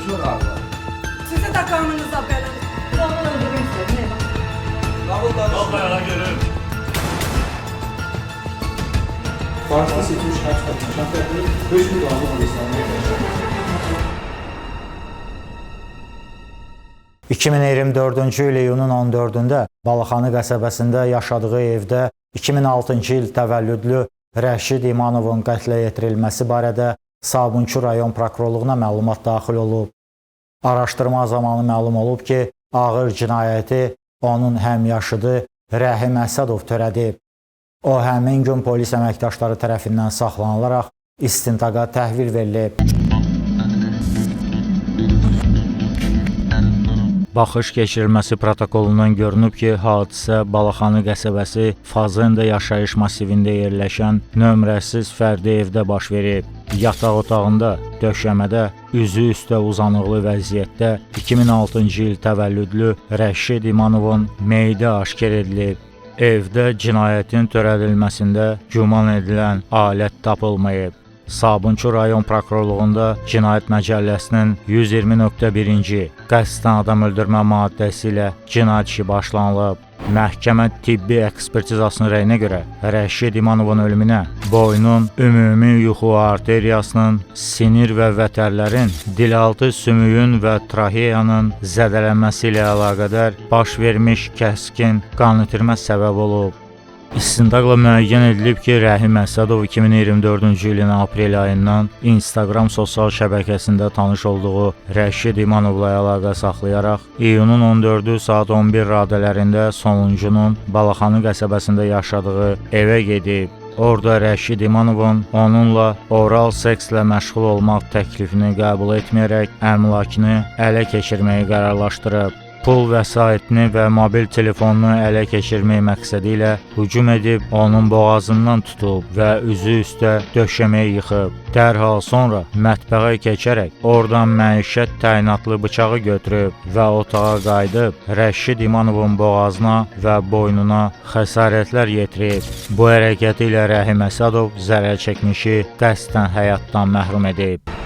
Konuşma galiba. Sizi de kanınıza benim. Babamı öldürmek istedim. Ne bak? Vallahi görürüm. Farsda seçilmiş kaç kadın? Şartlarda 5 bin dolarlı Moğolistan'da yaşıyor. 2024-cü il iyunun 14-də Balaxanı qəsəbəsində yaşadığı evdə 2006-cı il təvəllüdlü Rəşid İmanovun qətlə yetirilməsi barədə Sabunçu rayon prokurorluğuna məlumat daxil olub. Araşdırma zamanı məlum olub ki, ağır cinayəti onun həmyaşıdı Rəhim Əsədov törədib. O, həmin gün polis əməkdaşları tərəfindən saxlanılaraq istintaqa təhvil verilib. Baxış keçirilməsi protokolundan görünüb ki, hadisə Balaxanı qəsəbəsi Fazenda yaşayış masivində yerləşən nömrəsiz fərdi evdə baş verib. Yataq otağında, döşəmədə, üzü üstə uzanıqlı vəziyyətdə 2006-cı il təvəllüdlü Rəşid İmanovun meyidi aşkar edilib. Evdə cinayətin törədilməsində güman edilən alət tapılmayıb. Sabunçu rayon prokurorluğunda Cinayət Məcəlləsinin 120.1-ci qəsdən adam öldürmə maddəsi ilə cinayət işi başlanılıb. Məhkəmə tibbi ekspertizasının rəyinə görə Rəşid İmanovun ölümünə boynun, ümumi yuxu arteriyasının, sinir və vətərlərin, dilaltı sümüyün və traheyanın zədələnməsi ilə əlaqədar baş vermiş kəskin qan itirmə səbəb olub. İstintaqla müəyyən edilib ki, Rəhim Əsədov 2024-cü ilin aprel ayından Instagram sosial şəbəkəsində tanış olduğu Rəşid İmanovla əlaqə saxlayaraq iyunun 14-ü saat 11 radələrində sonuncunun Balaxanı qəsəbəsində yaşadığı evə gedib. Orada Rəşid İmanovun onunla oral sekslə məşğul olmaq təklifini qəbul etməyərək əmlakını ələ keçirməyi qərarlaşdırıb. Pul vəsaitini və mobil telefonunu ələ keçirmək məqsədi ilə hücum edib, onun boğazından tutub və üzü üstə döşəməyə yıxıb. Dərhal sonra mətbəxə keçərək oradan məişət təyinatlı bıçağı götürüb və otağa qayıdıb Rəşid İmanovun boğazına və boynuna xəsarətlər yetirib. Bu hərəkəti ilə Rəhim Əsədov zərər çəkmişi qəsdən həyatdan məhrum edib.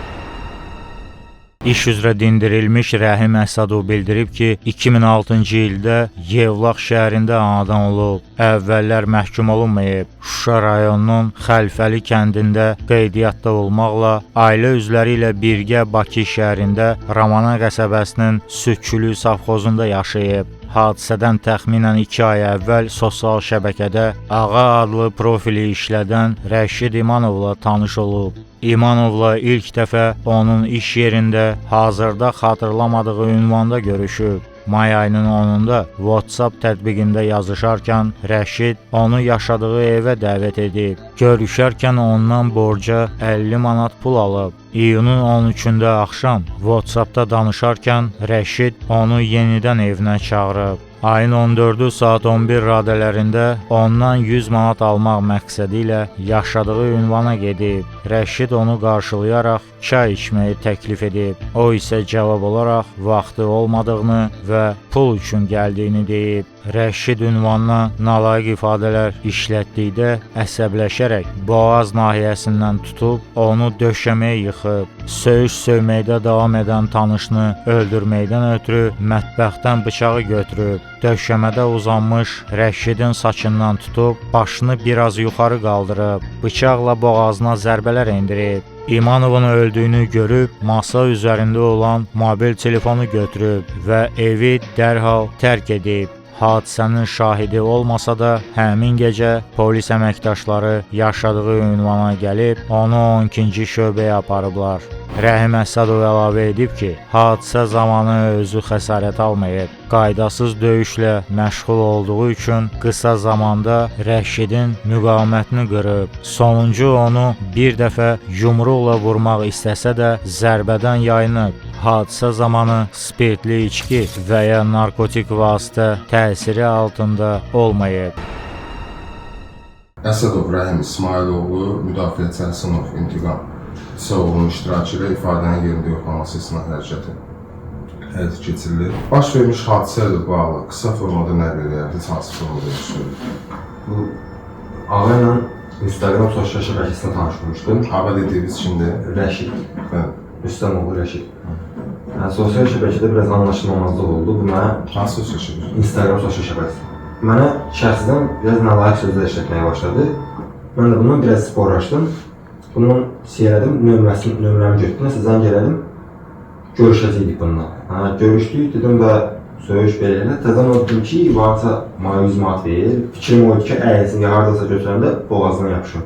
İş üzrə dindirilmiş Rəhim Əsədov bildirib ki, 2006-cı ildə Yevlax şəhərində anadan olub. Əvvəllər məhkum olunmayıb. Şuşa rayonunun Xəlfəli kəndində qeydiyyatda olmaqla ailə üzvləri ilə birgə Bakı şəhərində Ramana qəsəbəsinin Südçülük safxozunda yaşayıb. Hadisədən təxminən 2 ay əvvəl sosial şəbəkədə Ağa adlı profili işlədən Rəşid İmanovla tanış olub. İmanovla ilk dəfə onun iş yerində hazırda xatırlamadığı ünvanda görüşüb. May ayının 10-da WhatsApp tətbiqində yazışarkən Rəşid onu yaşadığı evə dəvət edib. Görüşərkən ondan borca 50 manat pul alıb. İyunun 13-də axşam WhatsAppda danışarkən Rəşid onu yenidən evinə çağırıb. Ayın 14-ü saat 11 radələrində ondan 100 manat almaq məqsədi ilə yaşadığı ünvana gedib. Rəşid onu qarşılayaraq çay içməyi təklif edib. O isə cavab olaraq vaxtı olmadığını və pul üçün gəldiyini deyib. Rəşid ünvanına nalayiq ifadələr işlətdikdə əsəbləşərək boğaz nahiyəsindən tutub onu döşəməyə yıxıb. Söyüş-söyməkdə davam edən tanışını öldürməkdən ötürü mətbəxdən bıçağı götürüb. Döşəmədə uzanmış Rəşidin saçından tutub başını biraz yuxarı qaldırıb. Bıçaqla boğazına zərbələr endirib. İmanovun öldüyünü görüb masa üzərində olan mobil telefonu götürüb və evi dərhal tərk edib. Hadisənin şahidi olmasa da həmin gecə polis əməkdaşları yaşadığı ünvana gəlib onu 12-ci şöbəyə aparıblar. Rəhim Əsədov əlavə edib ki, hadisə zamanı özü xəsarət almayıb. Qaydasız döyüşlə məşğul olduğu üçün qısa zamanda Rəşidin müqavimətini qırıb. Sonuncu onu bir dəfə yumruqla vurmaq istəsə də zərbədən yayınıb. Hadisə zamanı spirtli içki və ya narkotik vasitə təsiri altında olmayıb. Əsədov Rəhim İsmailoğlu, müdafiəçi sınıf intiqam oğlunun iştirakı ilə ifadənin yerində yoxlaması istinad həyata keçirilir. Baş vermiş hadisə ilə bağlı qısa formada nəql edək, heç hansı formada yoxlayır. Bu ağa ilə Instagram sosial şəbəkəsində tanış olmuşdum. Ağa dediyiniz kimdir? Rəşid. Bəli. Rüstəmoğlu Rəşid. Sosial şəbəkədə biraz anlaşılmamazlıq oldu. Bu mənə Hansı söz şəkil? Instagram sosial şəbəkəsi. Mənə şəxsdən biraz nalayiq sözlər işlətməyə başladı. Mən də bundan biraz sporlaşdım. Bunu siyələdim, nömrəmi götürdüm, nəsə zəng elədim. Görüşəcəkdik bununla. Görüşdük, dedim və söyüş belə elə. Təzən o dedim ki, varsa mənə 100 manat ver. Fikrim oydu ki, əyilsin, ya haradasa götürəndə boğazına yapışım.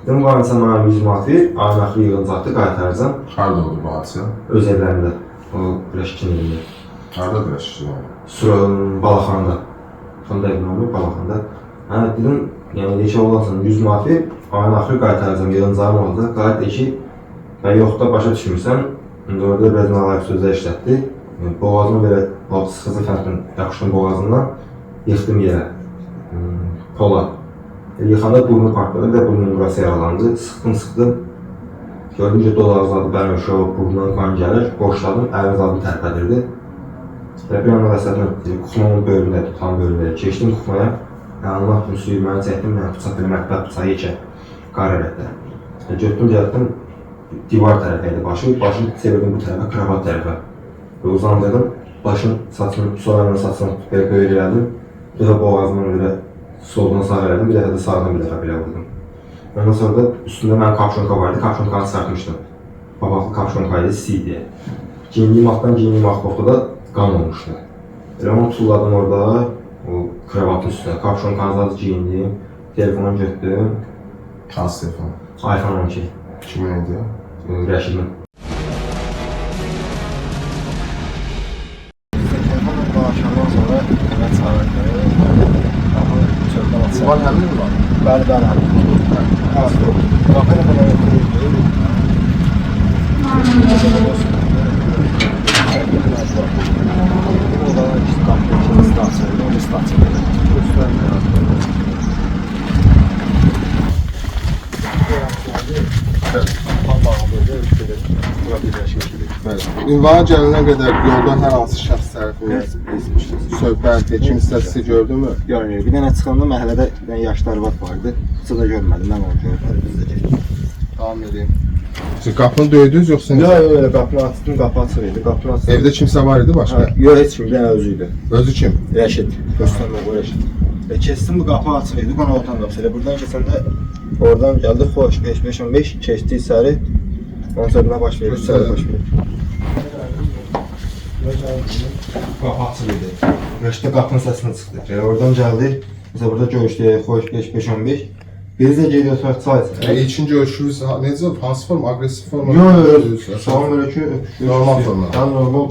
Dedim, varsa mənə 100 manat ver, ayın axırı yığılacaqdı, qaytaracam. Harada oldu bu hadisə? Öz evlərində, o Rəşkin elində. Harada Rəşkin? Balaxanda. Sonda evim olmuyor, Balaxanda. Dedim, yəni deyək olansan 100 manat ver, ayın axırı qaytaracam, yığılacağım olacaq. Qayıt deyək ki, yox da başa düşmürsən, orada biraz nalayiq sözlər işlətdi. Boğazımı belə sıxıcı fərqlə yapışdım boğazından, yıxdım yerə, pola. Yıxanda burnu partladı, bir də burnun burası yaralandı. Sıxdım. Gördüm ki, dolazladı, bəli o burnundan qan gəlir. Boşladım, əvəz adı tərpədirdi. Bir anda rəsədlə kuxmamın bölümündə, tam bölümündə keçdim kuxmaya. Allah üçün suyu mənə çəkdim, bıçaq belə mətbəq bıçağı yekə, qar ələtdə. Götdüm, gəldim, divar tərəfəydi başı çevirdim bu tərəfə, kravat tərəfə. Uzandırdım, başın saçını, soğanın saçını belə böyür elədim. Bir dəfə boğazımın belə soldan sağ elədim, bir dəfə də sağdan bir dəfə belə vurdum. Ondan sonra da üstündə mənim kapşonka vardı, kapşonkanı çıxartmışdım. Babaqlı kapşonkaydı, C-diyə. Giyindiyim altdan giyindiyim altda da qan olmuşdu. Elə onu tulladım orada, o kravatın üstüne, kapşonkanı zaten giyindim, telefonu götürdüm. Hansı telefon? iPhone 12. Kimin idi? Rəşidin. Telefonla dolaşandan sonra mənə çağırdı. Çöldən açar. Var həmin mi var? Bəli, həmin. Qapı ilə belə götürüldü. Oradan işte qapı ikinci stansiyonu, onu stansiyonu göstərmir. Ünvana gəlinə qədər yolda hər hansı şəxs tərəfindən söhbət, kim hissəsi gördünmü? Yox, bir dənə çıxanda məhəllədə bir dənə yaşlı arvad vardı. Heç də görmədim, mən onu gördüm, biz də getdik. Davam edeyim. Siz qapını döydünüz yoxsa necə? Yox, elə qapını açdım, qapı açıq idi, qapını açdım. Evdə kimsə var idi başqa? Yox, heç kim, bir dənə özü idi. Özü kim? Rəşid, göstərmə bu Rəşid. Kesdim, bu qapı açıq idi, qonaqdan qapısı elə. Buradan keçəndə oradan gəldi, xoş, 5-5-15, keçdi içəri. Onun sonra baş verir, içəri baş verir. Qapı açıq idi. Rəşiddə qapının səsini çıxdı. Oradan gəldi, mesela burada görüşdük, xoş, 5-5-15. Biz də geri oturaq çay içərik. İlkin görüşünüz necə? Hansı forma? Agresif forma? Yox, salam belə ki, Normal forma. Normal,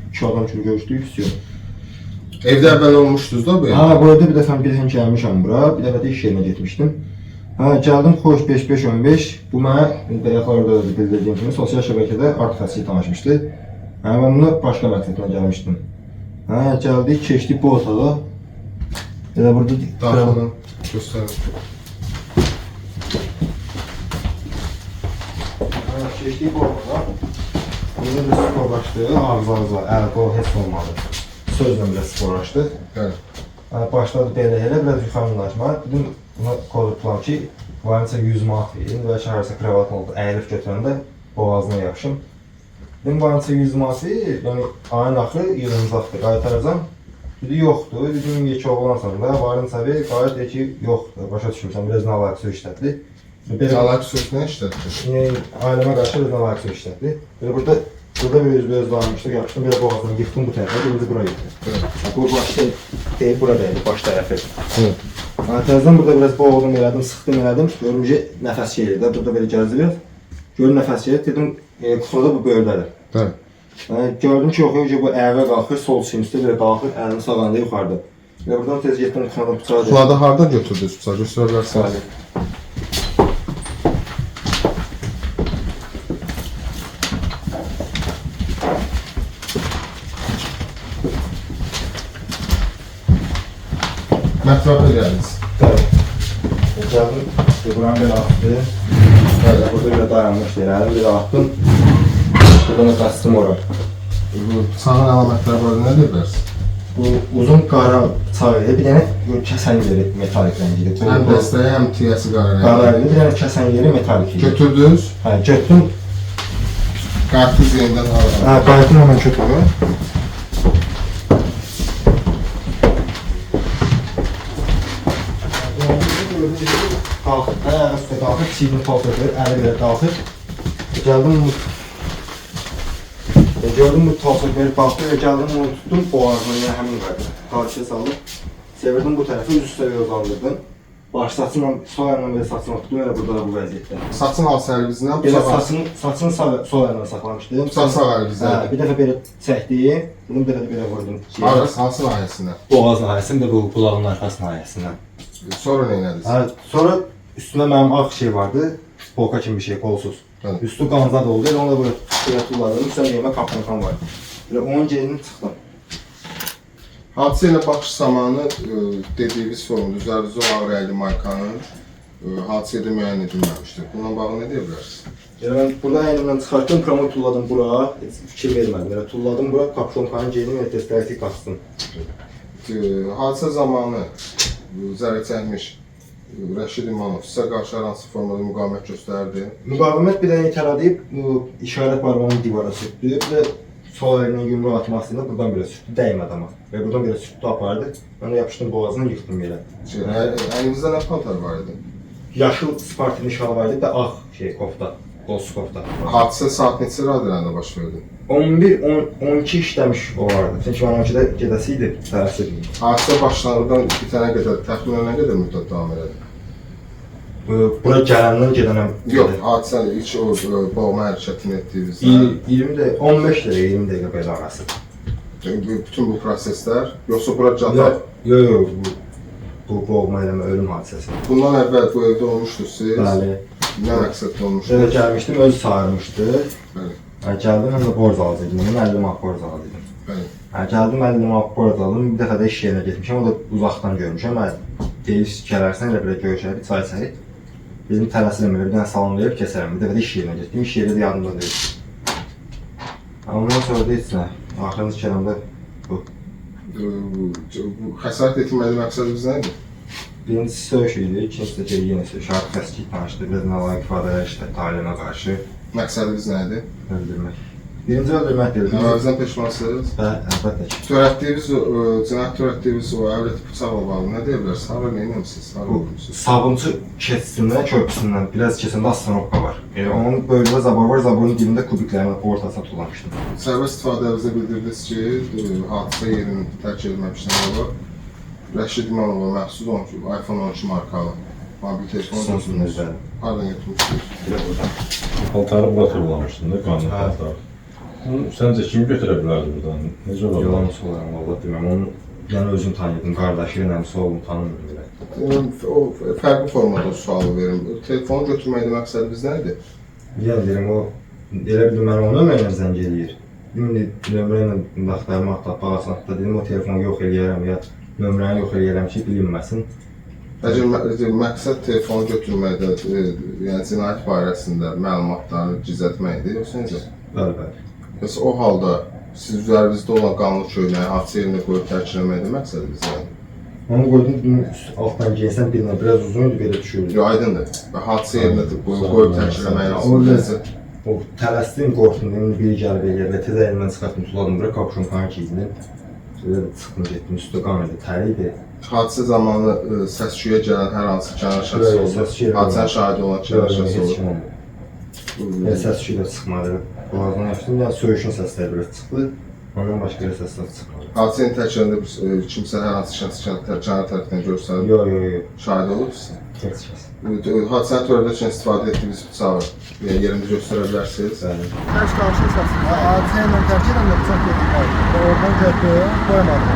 iki adam kimi görüşdük, istiyor. Evdə əvvəl olmuşdunuz da bu? Bu evdə bir dəfə gəlmişəm bura, bir dəfə də iş yerinə getmişdim. Gəldim, xoş 5-5-15, bu mənə yaxalarda bildirdiyim kimi sosial şəbəkədə artifasiya tanışmışdı. Mən bunu başqa məqsədlə gəlmişdim. Gəldik, keçdik bu otağa. Elə burada Daxilin, göstərin. Keçdik bu otağa. Burada bir sporlaşdı, ağız-ağıza, əl-qol heç olmadı. Sözlə biraz sporlaşdı. Başladı belə elə, biraz yuxarılaşma. Dedim, buna kodurtulam ki, varınca 100 manat verin və şəhərsə kravatın oldu, əyilib götürəndə boğazına yapışım. Dedim, varınca 100 manat verin, yəni ayın axırı yığılacaqdır, qaytaracam. Dedi, yoxdur, dedim, yekə oğlansan da, varınca ver, qayıt deyir ki, yoxdur, başa düşmürsən, biraz nalayiq söz işlətdi. Nalayiq söz nə işlətdi? Ailəmə qarşı biraz nalayiq söz işlətdi. Burada bir öz dayanmışdıq, yapışdım, belə boğazdan yıxdım bu tərəfə, birinci bura yıxdım. Bu baş deyil, buradaydı, baş tərəfi. Təzdən burada biraz boğuldum elədim, sıxdım elədim, görüm ki, nəfəs gelir də, burada belə gəzdi biraz. Görüm nəfəs gelir, dedim, kuxmada bu böyürdədir. Gördüm ki, yox, bu əvə qalxır, sol çimsdə belə qalxır, əlini sağanda yuxarıda. Buradan tez getdim, kuxmada bıçağı deyil. Kuxmada harada götürdünüz bıçağı, göstərə bilərsiniz? Mətbəqə gəldiniz. Gəldim, buranı belə atdı. Burada belə dayanmışdı, əlim belə atdım. Buradan da qaçdım ora. Bıçağın əlamətləri var, nə deyirlərsiz? Bu uzun qara bıçaq idi, bir dənə kəsən yeri metalik rəngi idi. Həm dəstəyi, həm tiyəsi qara rəngi. Qara idi, bir dənə kəsən yeri metalik idi. Götürdünüz? Götürdüm. Qarpız yenidən alırım. Hə, qayıtın hemen kötürü. Qalxıb, ayağı üstə qalxıb, çiğini paltodur, əli belə qalxıb. Gəldim bu... Gördüm bu paltodur verib qalxıb, gəldim onu tutdum, boğazını yəni həmin qaydı. Qarşıya saldım. Çevirdim bu tərəfi, üst üstə uzandırdım. Baş saçımla, sol əlimlə belə saçımla tutdum, elə burada bu vəziyyətdə. Saçın alt sərvizindən Belə saçını sol əlimlə saxlamışdım. Bıçaq sağ əlimizdən. Hə, bir dəfə belə çəkdim, dedim, bir dəfə belə vurdum. Hansı nahiyəsindən? Boğaz nahiyəsindən, bir də bu qulağın arxası nahiyəsindən. Sonra nə elədiniz? Hə, sonra üstündə mənim ağ şey vardı, polka kimi bir şey, kolsuz. Bəli. Üstü qanzad oldu, elə onu da belə tulladım, üstündə yemə kapqan var. Elə onun gelini çıxdım. Hadisə ilə baxış zamanı dediyiniz formda üzərinizə olan rəyli markanın hadisədə müəyyən edilməmişdir. Bununla bağlı nə deyə bilərsiniz? Elə mən burada əynimdən çıxartdım, promoy tulladım bura, heç fikir vermədim. Elə tulladım bura, kapşonkanın gelini elə testləti qaçdım. Hadisə zamanı zərər çəkmiş Rəşid İmanov sizə qarşı hansı formada müqavimət göstərdi? Müqavimət bir dənə itələdib, bu işarət barmağını divara sürtdü. Bir də sol əlindən yumruq atmasında buradan belə sürtdü, dəymədi amma. Və buradan belə sürtdü, apardı. Mən də yapışdım boğazını, yıxdım yerə. Əlinizdə nə paltar var idi? Yaşıl Spartin şal var idi, bir də ağ şey, kofta, qolsuz kofta. Hadisə saat neçə radələrində baş verdi? 11-12 işləmiş o vardı. Çünki mən 12-də gedəsi idi, tələsirdim. Hadisə başlanğıdan bitənə qədər, təxminən nə qədər müddət davam elədi? Bura gələndən gedənəm. Yox, hadisəni ilk o boğma hərəkətini etdiyinizdə 15 dəqiqə, 20 dəqiqə belə arası. bütün bu proseslər, yoxsa bura cadar? Yox, bu boğma eləmə, ölüm hadisəsi. Bundan əvvəl bu evdə olmuşdunuz siz? Bəli. Nə məqsədlə Elə olmuşdunuz? gəlmişdim, öz sarmışdı. Bəli, Gəldim, həm də borc alacaqdım, 50 manat borc alacaqdım. bəli. Gəldim, 50 manat borc aldım, bir dəfə də iş yerinə getmişəm, o da uzaqdan görmüşəm. Deyir, gələrsən, elə belə görüşərik, çay içərik. Dedim, tələsirəm, elə bir dənə salon verib kəsərəm, bir dəfə də iş yerinə getdim, iş yeri də yadımda deyil. Ondan sonra da heç nə, axırıncı kələmdə bu. Bu xəsarət etməli məqsədiniz nədir? Birincisi söyüş idi, ikincisi də yenə söyüş, artıq kəski tanışdı, biraz nəlayiq ifadələr işlətdi ailəmə qarşı Məqsədiniz nədir? öldürmək. Birinci öldürmək deyildi. Əvvəldən peşmansınız? Əlbəttə ki. Törətdiyiniz, cinayət törətdiyiniz o əvlət bıçaqla bağlı nə deyə bilərsiniz? Hara neynəmişsiniz? Hara olmuşsunuz? Sabunçu keçisindən, körpüsündən biraz keçəndə astronomka var. Onun bölümdə zabor var, zaborun dibində kubiklərin ortasına tullamışdım. Sərbəst ifadənizdə bildirdiniz ki, hadisə yerini tərk edilməmişdən sonra Rəşid İmanova məxsus iPhone 12 markalı mobil telefon götürmüşsünüz. Hardan götürmüşsünüz? Belə buradan. Paltarı bura turlamışdın da, qanlı paltar. Bunu səncə kim götürə bilərdi buradan? Necə ola Yalan bilər? solarım, valla deməm. Onu yəni özüm tanıyırdım, qardaşı, nəmsi oğlum tanımıyorum belə. O fərqli formada o sualı verim. Telefonu götürməkdə məqsədiniz nə idi? Yəni deyirəm, o elə bildim mən onun nömrə ilə zəng eləyir. Dedim, nömrə ilə axtarma, bağlasın, dedim, o telefonu yox eləyərəm, ya nömrəni yox eləyərəm ki, bilinməsin. Əgər məqsəd telefonu götürməkdə, yəni cinayət barəsində məlumatları gizlətməkdir, yoxsa necə? Bəli, bəli. Yoxsa o halda siz üzərinizdə olan qanlı köynəyi hadisə yerinə qoyub tərk eləməkdə məqsədiniz nədir? Onu qoydum, altdan geyinsən bilinə, biraz uzun idi, belə düşürdü. Yox, aydındır. Hadisə yerinə qoyub tərk eləməyin asıl O tələsdim, qorxdum, dedim, biri gəlib eləyər və tez əlimdən çıxartdım, tuladım bura, kapşonkanı giydim. Belə çıxdım, getdim, üstü qan idi, təri idi. Hadisə zamanı səs-küyə gələn hər hansı kənar şəxs olur. Hadisənin şahidi olan kənar şəxs Heç kim olur. olmadı. Elə səs-küyə də çıxmadı, boğazdan yapışdım, yəni söyüşün səsləri biraz çıxdı. Ondan başqa elə səslər çıxmadı. Hadisənin təkərində kimsə hər hansı şəxs kənar tərəfdən görsənib, Yox, şahid olursunuz. heç kəs. Hadisəni törədərkən istifadə etdiyiniz bıçağı yerində göstərə bilərsiniz. Bəli. Ters karşı esasında hadiseyle terk eden de bıçak getirdi. Oradan gördü, koymadı.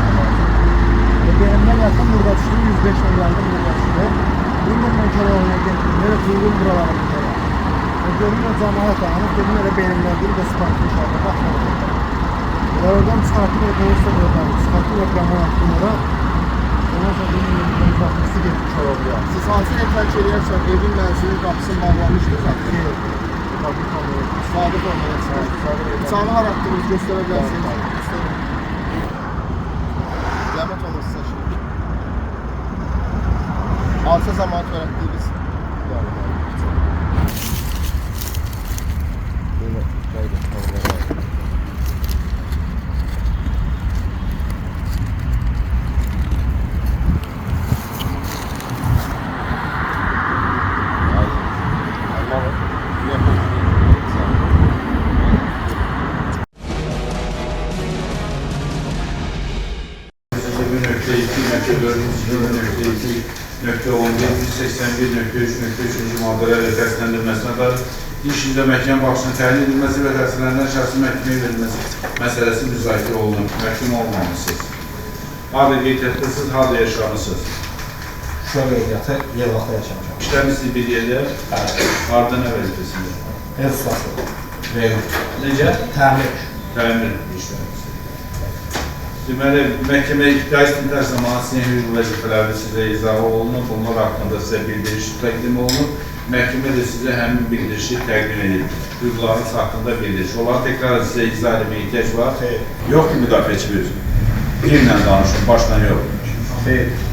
Benimden yakın burada düştü, 105 milyarda burada düştü. Bundan Keloğlu'na getirdim, böyle tuğrul buralarına böyle. Görünce cemaat dağınıp, dedim öyle benimden değil de Spark'ın şartı bakmadı. Oradan çıkarttım, otobüste buradan çıkarttım, ekranı attım oraya. Ondan sonra benim bakması geçmiş olabiliyor. Siz hadiseye terk edersen evin mensubun kapısını bağlamıştınız zaten. Sadık olmalısınız. Bıçağını var attınız, gösterebilirsiniz. Zahmet olmasın şimdi. Hadise zamanı öğrettiğimiz. maddelerle təsdiqləndirilməsinə dair iş ildə məhkəmə başçısının təyin edilməsi və təsdiqlənən şəxsin məhkəməyə verilməsi məsələsi müzakirə olunur. Məhkum olmamışsınız. Harada qeydiyyatdasınız, harada yaşamısınız? Şura qeydiyyatı Yevlaxda yaşamışam. İşləmişsiniz bir yerdə, harada nə vəzifəsində? Ev ustası. Necə? Təmir. Təmin işləmişsiniz. Deməli, məhkəmə iddia istintaq zamanı sizin hüquq vəzifələri sizə izahı olunur, bunlar haqqında sizə bildiriş təqdim olunur. Məhkəmə də sizə həmin bildirişi təqdim edir. Hüquqlarınız haqqında bildiriş. Onları tekrar sizə izah etməyə ihtiyac var. Yox ki, müdafiəçi bir. Dillə danışın, başla yox.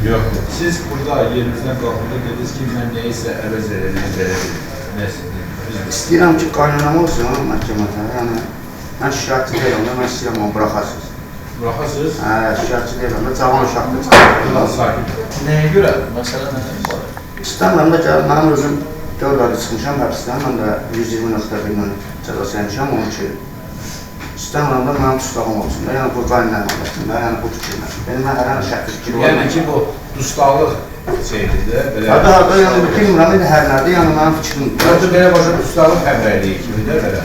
Yox. Siz burada yerinizdən qalxında dediniz ki, mən neysə əvəz edəcəyim. İstəyirəm ki, qaynanam olsun məhkəmədə. Yəni, mən şikayətçi deyirəm də, mən istəyirəm onu buraxasınız. Buraxasınız? Hə, şikayətçi deyirəm də, cavan uşaqdır çıxardır. Sakin. Nəyə görə? Məsələ nədir? İstəmirəm də gəl, mənim özüm 4 ayda çıxmışam həbsdən, mən də 120.1 ilə cəzası yemişəm, onun ki, istəmirəm də mənim dustağım olsun da, yəni bu qaynanam olsun da, yəni bu fikirlə. Benim hər hər şəkil fikir var. Yəni ki, bu dustaqlıq şeydir də, belə... Hərdə, yəni bilmirəm, hər nədir, yəni mənim fikrimdir. Yoxdur, belə başa dustaqlıq həmrəyliyi kimidir, belə.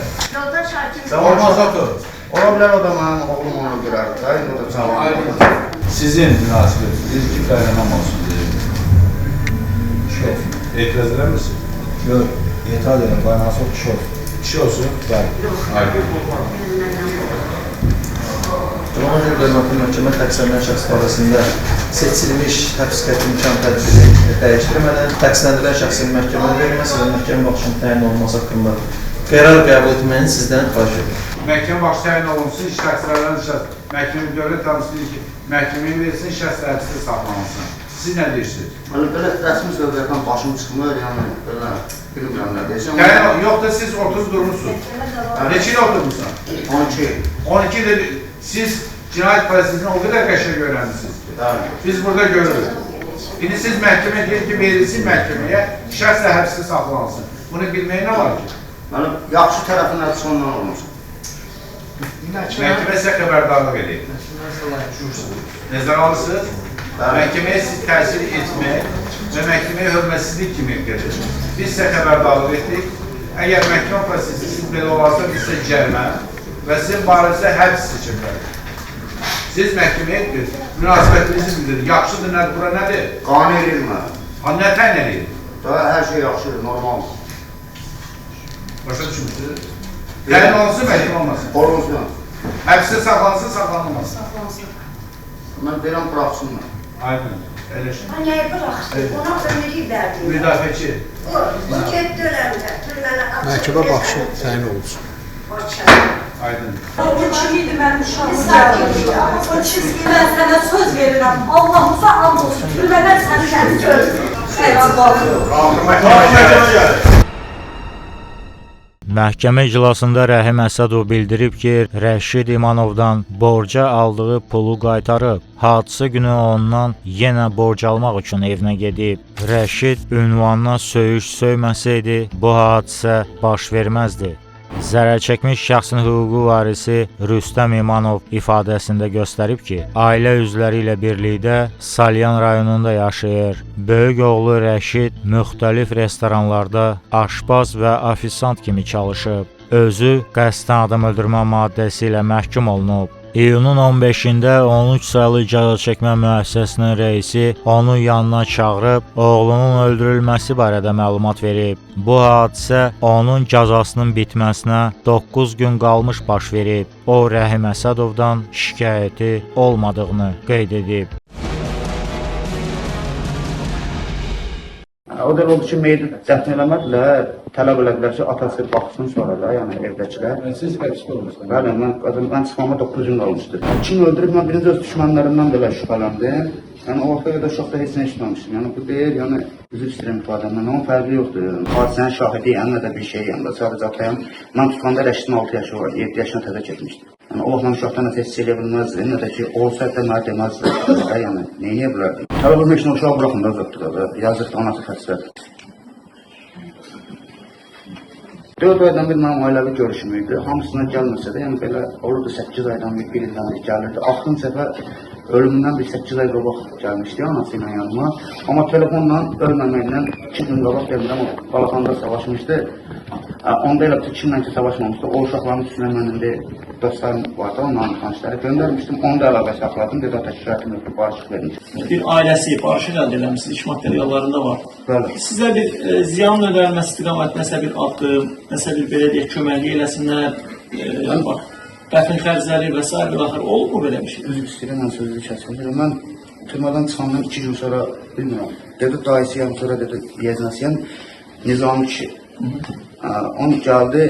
Olmaz otur. Ola bilər o da mənim oğlum onu görərdi da, indi o da cavan. Sizin münasibətiniz ki, qaynanam olsun deyir. Etiraz edər misiniz? Yox, etiraz edirəm, qaynanası o kişi olsun. Kişi olsun? Bəli. Aydın. Cumhur Hüquq Məhkəmə təqsirlənən şəxs barəsində seçilmiş həbs qəti imkan tədbiri dəyişdirmədən təqsirləndirilən şəxsin məhkəməyə verilməsi və məhkəmə baxışının təyin olunması haqqında qərar qəbul etməyini sizdən xahiş edirəm. Məhkəmə başı təyin olunsun, iş təqsirlənən şəxs məhkəmə dövlət təmsilçisi ki, məhkəməyə verilsin, şəxs həbsdə saxlanılsın. Siz nə deyirsiniz? Belə rəsmi sözlərdən başım çıxmır, yəni belə bilmirəm nə deyəcəm. Yox da siz oturub durmuşsunuz. Neçə il oturmuşsun? 12. 12 ildir siz cinayət prosesini o qədər qəşəng öyrənmişsiniz. Biz burada görürük. İndi siz məhkəmə deyir ki, verilsin məhkəməyə, şəxs də həbsdə saxlanılsın. Bunu bilməyə nə var ki? Mənim yaxşı tərəfin həbsi ondan olmuşum. Məhkəmə sizə xəbərdarlıq edin. Nəzər alırsınız? Məhkəməyə siz təsir etmək və məhkəməyə hörmətsizlik kimi gedir. Biz sizə xəbərdarlıq etdik. Əgər məhkəmə prosesi siz belə olarsa, biz sizə cərimə və sizin barəsinizə həbs seçimlər. Siz məhkəməyə münasibətinizi bildirin. Yaxşıdır, nədir, bura nədir? Qane edilmə. Nə təyin edin? Hər şey yaxşıdır, normaldır. Başa düşmüşsünüz? Təyin olunsun, məhkəmə olmasın. Olunsun. Həbsdə saxlansın, saxlanılmasın. Mən deyirəm, buraxsınlar. Aydın, eləşin. Nəyə bıraxsın? Ona ömürlük verdim. Müdafiəçi. O, getdi öləndə, türmənə atıb. Məhkəmə baxışı təyin olunsun. Aydın. O kimiydi mənim uşağım? O çizgi mən sənə söz verirəm. Allah'ımıza and olsun. Türmədən səni səni görürüm. Məhkəmə iclasında Rəhim Əsədov bildirib ki, Rəşid İmanovdan borca aldığı pulu qaytarıb. Hadisə günü ondan yenə borc almaq üçün evinə gedib. Rəşid ünvanına söyüş söyməsəydi, bu hadisə baş verməzdi. Zərər çəkmiş şəxsin hüquqi varisi Rüstəm İmanov ifadəsində göstərib ki, ailə üzvləri ilə birlikdə Salyan rayonunda yaşayır. Böyük oğlu Rəşid müxtəlif restoranlarda aşpaz və ofisant kimi çalışıb. Özü qəsdən adam öldürmə maddəsi ilə məhkum olunub. İyunun 15-də 13 saylı cəzaçəkmə müəssisəsinin rəisi onu yanına çağırıb, oğlunun öldürülməsi barədə məlumat verib. Bu hadisə onun cəzasının bitməsinə 9 gün qalmış baş verib. O, Rəhim Əsədovdan şikayəti olmadığını qeyd edib. O da oldu ki, meydi dəfn eləmədilər, tələb elədilər ki, atası baxsın sonra da, yəni evdəkilər. Siz həbsdə olmuşsunuz. Bəli, mən çıxmama 9 gün qalmışdı. Kim öldürüb, mən birinci öz düşmənlərimdən belə şübhələndim. Yəni o vaxta qədər şokda heç nə eşitməmişdim. Yəni bu deyil, yəni üzr istəyirəm ifadəmdən. Onun fərqi yoxdur. Hadisənin şahidiyəm, nə də bir şeyəm də sadəcə atayam. Mən tutanda Rəşidin 6 yaşı var, 7 yaşına təzə keçmişdi. Yəni o vaxt mən uşaqdan nəsə hiss edə bilməzdim, nə də ki, olsaydı da mənə deməzdi. Yəni, neyniyə bilərdim? Hələ bu meşinə uşağı buraxın da uzaqdır da, yazıqdır, anası xəstədir. 4 aydan bir mənim ailəvi görüşüm idi. Hamısına gəlməsə də, yəni belə olurdu 8 aydan bir ildən bir gəlirdi. Axırın səfər ölümündən bir 8 ay qabaq gəlmişdi anası ilə yanıma. Amma telefonla ölməməklə 2 gün qabaq gəlmirəm, o Balaxanda savaşmışdı. Onda elə bütün kimlə ki savaşmamışdı. O uşaqların üstünə mənim bir dostlarım vardı, onların tanışları göndərmişdim. Onu da əlaqə saxladım, dedi o təşkilatın ötürü barışıq vermişdim. Bir ailəsi barışıq əldə eləmişsiniz, iş materiallarında var. Bəli. Sizə bir ziyan ödənilməsi istiqamət, nəsə bir addım, nəsə bir belə deyək, köməklik eləsinlər, bax, dəfn xərcləri və s. və axır, olub mu belə bir şey? Üzr istəyirəm, mən sözü kəsilmirəm. Mən türmədən çıxandan 2 gün sonra, bilmirəm, dedi dayısıyam, sonra dedi yeznəsiyəm, Nizami kişi. Onu gəldi,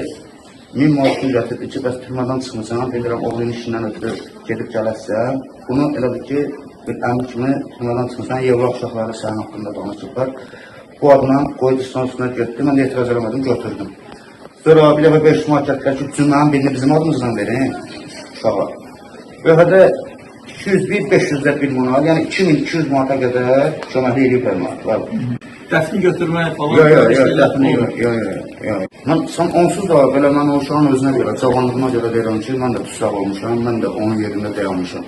1000 manat gün gətirdi ki, bəs türmədən çıxmışsan, bilirəm, oğlunun işindən ötürü gedib gələsən. Bunu elə bir ki, bir əmr kimi türmədən çıxmışsan, Yevro uşaqları sənin haqqında danışıblar. Bu adına qoydu üstünə götürdü, mən də etiraz eləmədim, götürdüm. Sonra bir dəfə 500 manat gətirdilər ki, cümlənin birini bizim adımızdan verin uşağa. Və hədə 201-500-lər 1 manat, yəni 2200 manata qədər köməkli eləyiblər mənə. Dəfni götürmək falan? Yox. Mən onsuz da belə mən o uşağın özünə görə, cavanlığına görə deyirəm ki, mən də tüsraq olmuşam, mən də onun yerində dayanmışam.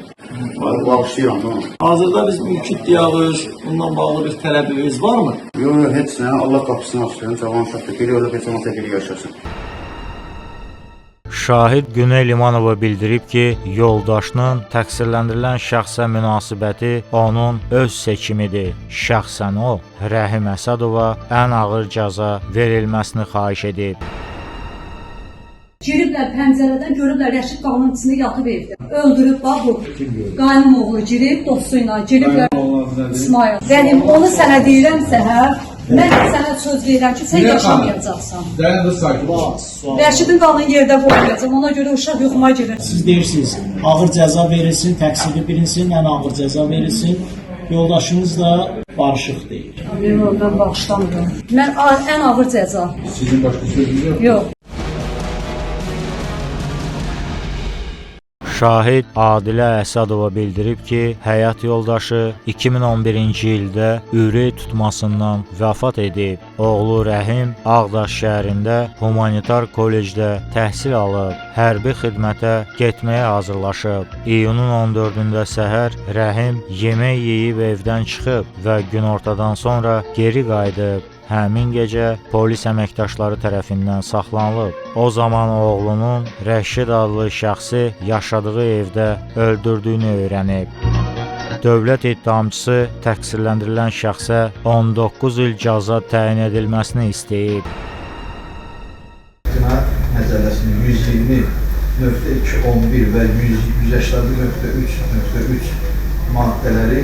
Bağışlayıram da onu. Hazırda biz mülki iddialıyız, bundan bağlı bir tələbimiz varmı? Yox, heç nə, Allah qapısını açsın, cavan uşaqda biri ölüb, heç olmasa biri yaşasın. Şahid Güney Limanova bildirib ki, yoldaşının təqsirləndirilən şəxsə münasibəti onun öz seçimidir. Şəxsən o, Rəhim Əsədova ən ağır cəza verilməsini xahiş edib. Giriblər pəncərədən, görüblər Rəşid qanın içində yatıb evdə. Öldürüb bax bu. Qaynım oğlu girib, dostuyla giriblər İsmail. Rəhim, onu sənə deyirəm səhər. Mən sənə söz verirəm ki, sən yaşamayacaqsan. Rəşidin qanını yerdə qoymayacaq, ona görə uşaq yoxuma girir. Siz deyirsiniz, ağır cəza verilsin, təqsirli bilinsin, ən ağır cəza verilsin. Yoldaşınız da barışıq deyir. Yox, mən bağışlamıram. Mən ən ağır cəza. Sizin başqa sözünüz yox? Yox. Şahid Adilə Əsədova bildirib ki, həyat yoldaşı 2011-ci ildə ürək tutmasından vəfat edib. Oğlu Rəhim Ağdaş şəhərində humanitar kollecdə təhsil alıb, hərbi xidmətə getməyə hazırlaşıb. İyunun 14-də səhər Rəhim yemək yeyib evdən çıxıb və günortadan sonra geri qayıdıb. Həmin gecə polis əməkdaşları tərəfindən saxlanılıb. O zaman oğlunun Rəşid adlı şəxsi yaşadığı evdə öldürdüyünü öyrənib. Dövlət ittihamçısı təqsirləndirilən şəxsə 19 il cəza təyin edilməsini istəyib. Cinayət Məcəlləsinin 120.211 və 180.3.3 maddələri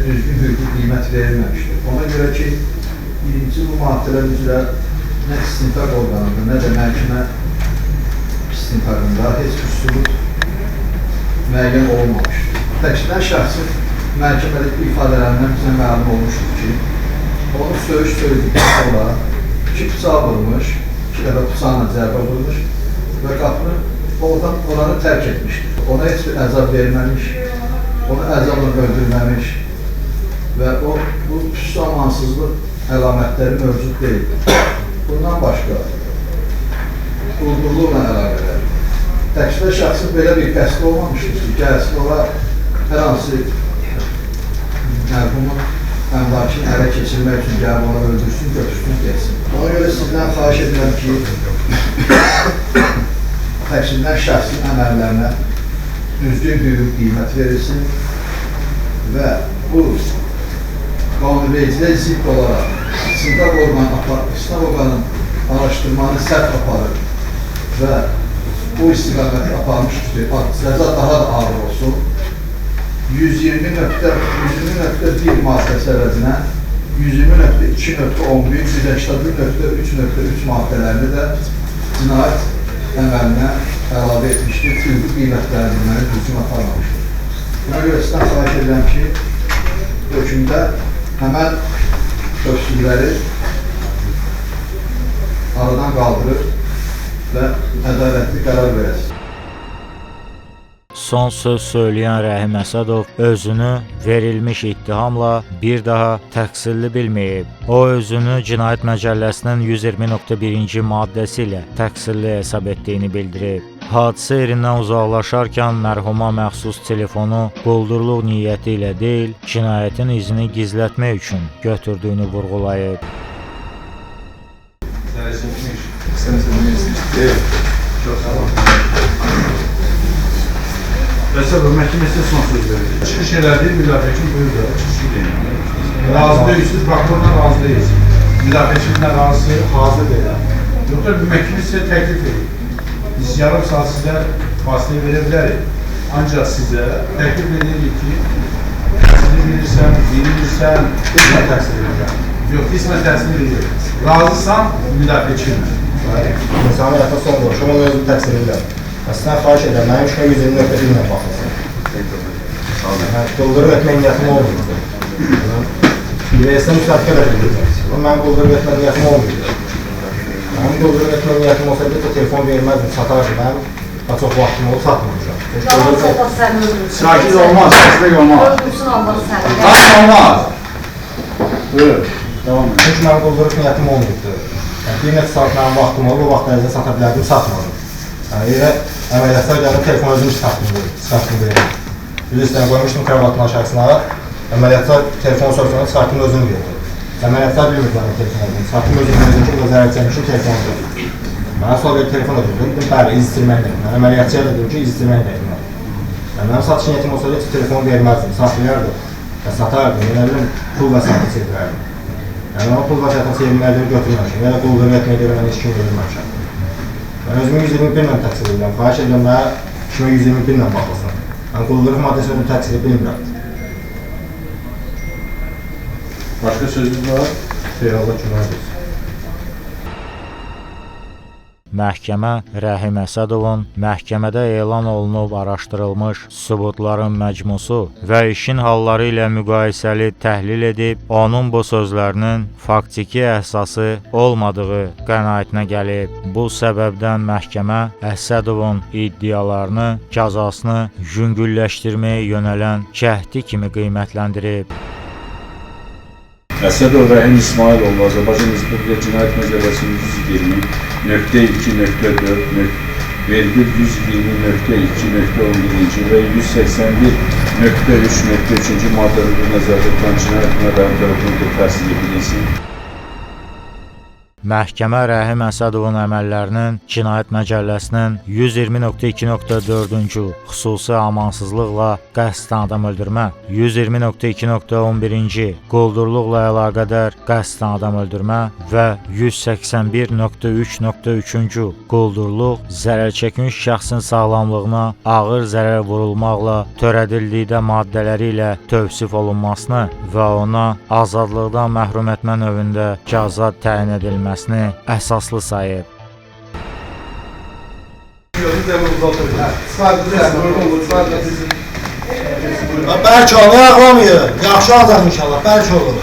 düzgün hüquqi qiymət verilməmişdir. Ona görə ki, birinci bu maddələr üzrə nə istintaq orqanında, nə də məhkəmə istintaqında heç bir sübut müəyyən olmamışdır. Təqsirləndirilən şəxsin məhkəmədəki ifadələrindən bizə məlum olmuşdur ki, onu söyledikdən sonra 2 bıçaq vurmuş, 2 dəfə bıçaqla zərbə vurmuş və qapını oranı tərk etmişdir. Ona heç bir əzab verməmiş, onu əzabla öldürməmiş və bu püstü amansızlıq əlamətləri mövcud deyil. Bundan başqa, uğurluqla əlaqələr. Təqsirləndirilən şəxsin belə bir qəsdi olmamışdır ki, gəlsin ola hər hansı mərhumun əmlakını ələ keçirmək üçün gəlib ona öldürsün, götürsün, geçsin. Ona görə sizdən xahiş edirəm ki, təqsirləndirilən şəxsin əməllərinə düzgün hüquq qiymət verilsin və bu qanunvericiliyə zidd olaraq istintaq orqanının araşdırmanı sərt aparır və bu istiqaməti aparmışdır, cəza daha da ağır olsun. 120.1 maddəsi əvəzinə 120.2.11, 181.3.3 maddələrini də cinayət əməlinə əlavə etmişdir, hüquqi qiymətləndirməni düzgün aparmamışdır. Buna görə sizdən xahiş edirəm ki, hökmdə həmən köksüzləri aradan qaldırır və ədalətli qərar verəsiniz. Son söz söyləyən Rəhim Əsədov özünü verilmiş ittihamla bir daha təqsirli bilməyib. O özünü Cinayət Məcəlləsinin 120.1-ci maddəsi ilə təqsirli hesab etdiyini bildirib. Hadisə yerindən uzaqlaşarkən mərhuma məxsus telefonu quldurluq niyyəti ilə deyil, cinayətin izini gizlətmək üçün götürdüyünü vurğulayıb. Əsədov, məhkəmə sizə son söz verir. Çıxış elədir, müdafiəçin buyur da, çıxış edin. Razı deyilsiniz, prokurorla razı deyilsiniz. Müdafiəçinlə razı, hazır deyil. Yoxsa məhkəmə sizə təklif edir. Biz yarım saat sizə fasilə verə bilərik. Ancaq sizə təklif edirik ki, sizi bilirsən, qismən təhsil edirəm. Yox, qismən təhsil edirəm. Razısan, müdafiəçinlə. İnsanı həyata son qoşum, onu özüm təqsir edirəm. Sizdən xahiş edirəm, mənim işimə 120.1 ilə baxılsın. Quldurluq etmək niyyətim olmayıbdır. İrəlisə müsabqə də bildirəcəksiniz. Mənim quldurluq etmək niyyətim olmayıbdır. Mənim quldurluq etmək niyyətim olsaydı da telefon verməzdim, satardım. Mənim daha çox vaxtım olub satmamışam. Sakin olmaz, səslik olmaz. Sakin olmaz. Buyur, devam edin. Çünki mənim quldurluq niyyətim olmayıbdır. Bir neçə saat mənim vaxtım olub, o vaxt ərizə sata bilərdim, satmadım. Elə əməliyyatlar gəlib telefon özüm çıxartdım verir. Yüz üstünə qoymuşdum kravatın aşağısına, əməliyyatlar telefon soruşanda çıxartdım özüm verdi. Əməliyyatlar bilmirdilər telefon olduğunu, çıxartdım özüm verdim ki, o zərər çəkmişim telefon verir. Mənə sonra bir telefon ödürdüm, dedim, bəli, iz istirməni dedim. Mən əməliyyatçıya dedim ki, iz istirməni dedim. Mənim satış niyyətim olsaydı ki, telefonu verməzdim, saxlayardım və satardım, elə bilim, pul və satı çevirərdim. Yəni, o pul və satı çevirməkləri götürməmişim, ya da quldur etməkləri mən heç kim verilməmişəm. Mən özümü 121 ilə təqsir edirəm. Xahiş edirəm, mənə işimə 121 ilə baxılsın. Mən quldurluq maddəsi özümü təqsir bilmirəm. Başqa sözünüz var? Xeyr, Allah günah versin. Məhkəmə Rəhim Əsədovun məhkəmədə elan olunub araşdırılmış sübutların məcmusu və işin halları ilə müqayisəli təhlil edib, onun bu sözlərinin faktiki əsası olmadığı qənaətinə gəlib. Bu səbəbdən məhkəmə Əsədovun iddialarını, cəzasını yüngülləşdirməyə yönələn cəhdi kimi qiymətləndirib. Əsədov Rəhim İsmailoğlu Azərbaycan Respublika Cinayət Məcəlləsinin 120.4.120.2.11-ci və 181.3.3-cü maddələrdə nəzərdə tutulan cinayət mədəni tərəfindən təsdiq edilsin. Məhkəmə Rəhim Əsədovun əməllərinin Cinayət Məcəlləsinin 120.2.4-cü xüsusi amansızlıqla qəsdən adam öldürmə, 120.2.11-ci quldurluqla əlaqədar qəsdən adam öldürmə və 181.3.3-cü quldurluq zərərçəkmiş şəxsin sağlamlığına ağır zərər vurulmaqla törədildikdə maddələri ilə tövsif olunmasını və ona azadlıqdan məhrum etmə növündə cəza təyin edilməsini əsaslı sayıb. Bəlkə onu ağlamıyor. Yaxşı adam inşallah, bəlkə olur.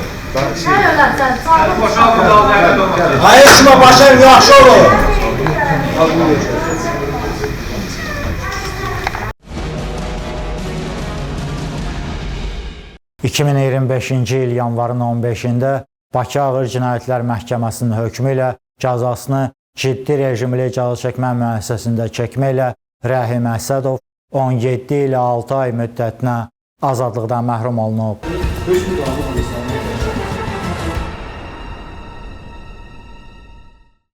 Hayır, şuna başar, yaxşı olur. 2025-ci il yanvarın 15-də Bakı Ağır Cinayətlər Məhkəməsinin hökmü ilə cəzasını ciddi rejimli cəza çəkmə müəssisəsində çəkməklə Rəhim Əsədov 17 ilə 6 ay müddətinə azadlıqdan məhrum olunub.